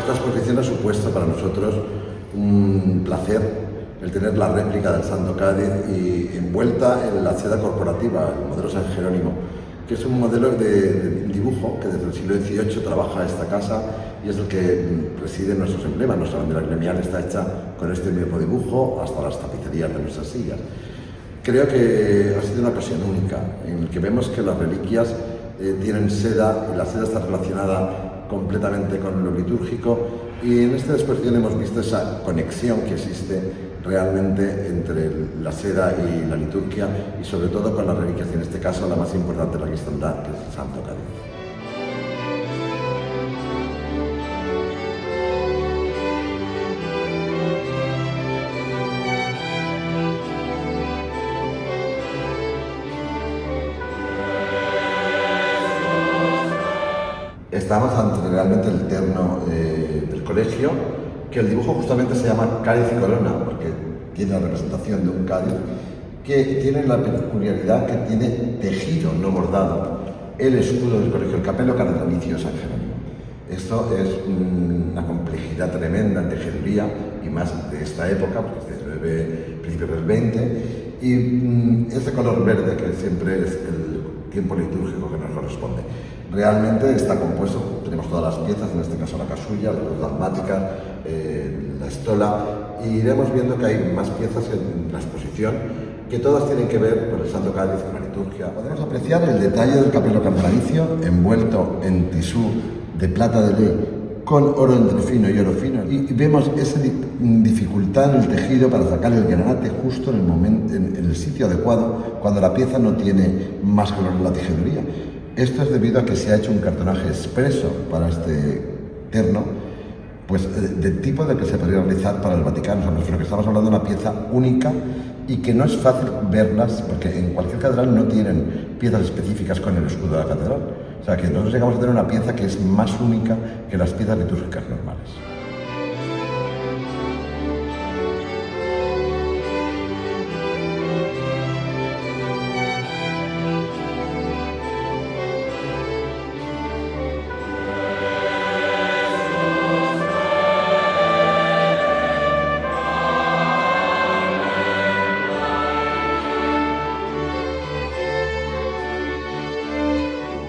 Esta exposición ha supuesto para nosotros un placer el tener la réplica del Santo Cádiz y envuelta en la seda corporativa, el modelo San Jerónimo, que es un modelo de dibujo que desde el siglo XVIII trabaja esta casa y es el que preside nuestros emblemas. Nuestra bandera gremial está hecha con este mismo dibujo, hasta las tapicerías de nuestras sillas. Creo que ha sido una ocasión única en la que vemos que las reliquias tienen seda y la seda está relacionada completamente con lo litúrgico, y en esta exposición hemos visto esa conexión que existe realmente entre la seda y la liturgia, y sobre todo con las reliquias, en este caso la más importante, la cristandad, que es el Santo Cádiz. Estamos ante realmente el terno del colegio, que el dibujo justamente se llama Cádiz y Corona, porque tiene la representación de un cáliz, que tiene la peculiaridad que tiene tejido, no bordado, el escudo del colegio, el capelo cardenalicio San Jerónimo. Esto es una complejidad tremenda en tejeduría, y más de esta época, porque es de principios del 20, y ese color verde que siempre es el tiempo litúrgico que nos corresponde. Realmente está compuesto, tenemos todas las piezas, en este caso la casulla, las dalmáticas, la estola, y iremos viendo que hay más piezas en la exposición que todas tienen que ver con el Santo Cádiz, con la liturgia. Podemos apreciar el detalle del capelo cardenalicio envuelto en tisú de plata de ley con oro entre fino y oro fino, y vemos esa dificultad en el tejido para sacar el granate justo en el momento, en el sitio adecuado, cuando la pieza no tiene más color en la tejeduría. Esto es debido a que se ha hecho un cartonaje expreso para este terno, pues del tipo de que se podría realizar para el Vaticano. O sea, nosotros que estamos hablando de una pieza única y que no es fácil verlas, porque en cualquier catedral no tienen piezas específicas con el escudo de la catedral. O sea, que nosotros llegamos a tener una pieza que es más única que las piezas litúrgicas normales.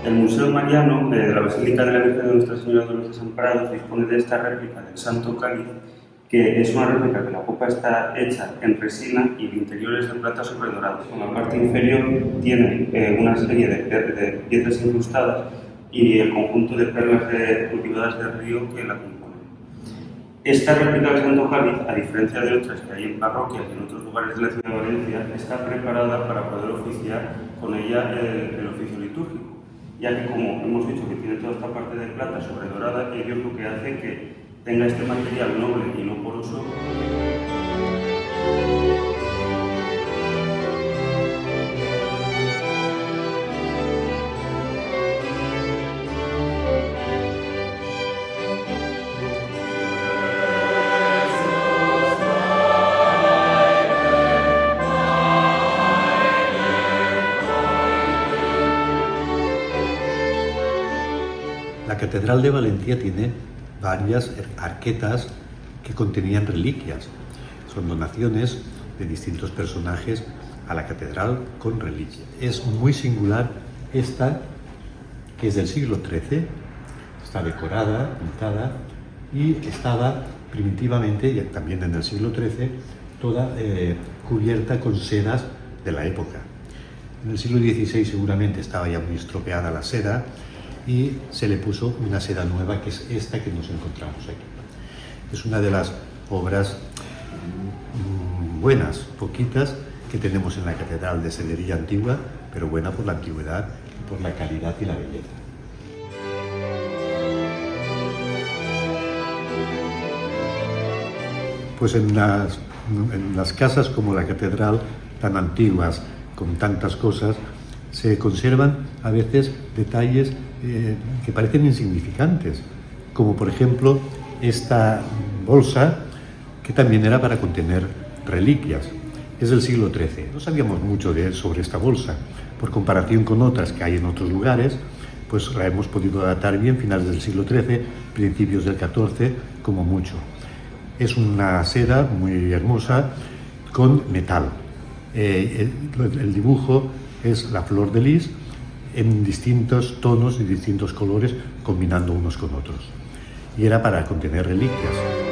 El Museo Mariano de la Basílica de la Virgen de Nuestra Señora de los Desamparados dispone de esta réplica del Santo Cáliz, que es una réplica que la copa está hecha en resina y el interior es de plata sobredorada. En la parte inferior tiene una serie de piedras incrustadas y el conjunto de perlas cultivadas del río que la componen. Esta réplica del Santo Cáliz, a diferencia de otras que hay en parroquias y en otros lugares de la ciudad de Valencia, está preparada para poder oficiar con ella el oficio litúrgico, ya que, como hemos dicho, que tiene toda esta parte de plata sobredorada, ello es lo que hace que tenga este material noble y no poroso. La Catedral de Valencia tiene varias arquetas que contenían reliquias. Son donaciones de distintos personajes a la catedral con reliquias. Es muy singular esta, que es del siglo XIII, está decorada, pintada, y estaba primitivamente, y también en el siglo XIII, toda cubierta con sedas de la época. En el siglo XVI seguramente estaba ya muy estropeada la seda, y se le puso una seda nueva, que es esta que nos encontramos aquí. Es una de las obras buenas, poquitas, que tenemos en la Catedral de Sederilla Antigua, pero buena por la antigüedad, por la calidad y la belleza. Pues en las casas como la Catedral, tan antiguas, con tantas cosas, se conservan a veces detalles que parecen insignificantes, como por ejemplo esta bolsa, que también era para contener reliquias. Es del siglo XIII. No sabíamos mucho sobre esta bolsa, por comparación con otras que hay en otros lugares, pues la hemos podido datar bien, finales del siglo XIII, principios del XIV, como mucho. Es una seda muy hermosa con metal. El dibujo es la flor de lis en distintos tonos y distintos colores, combinando unos con otros. Y era para contener reliquias.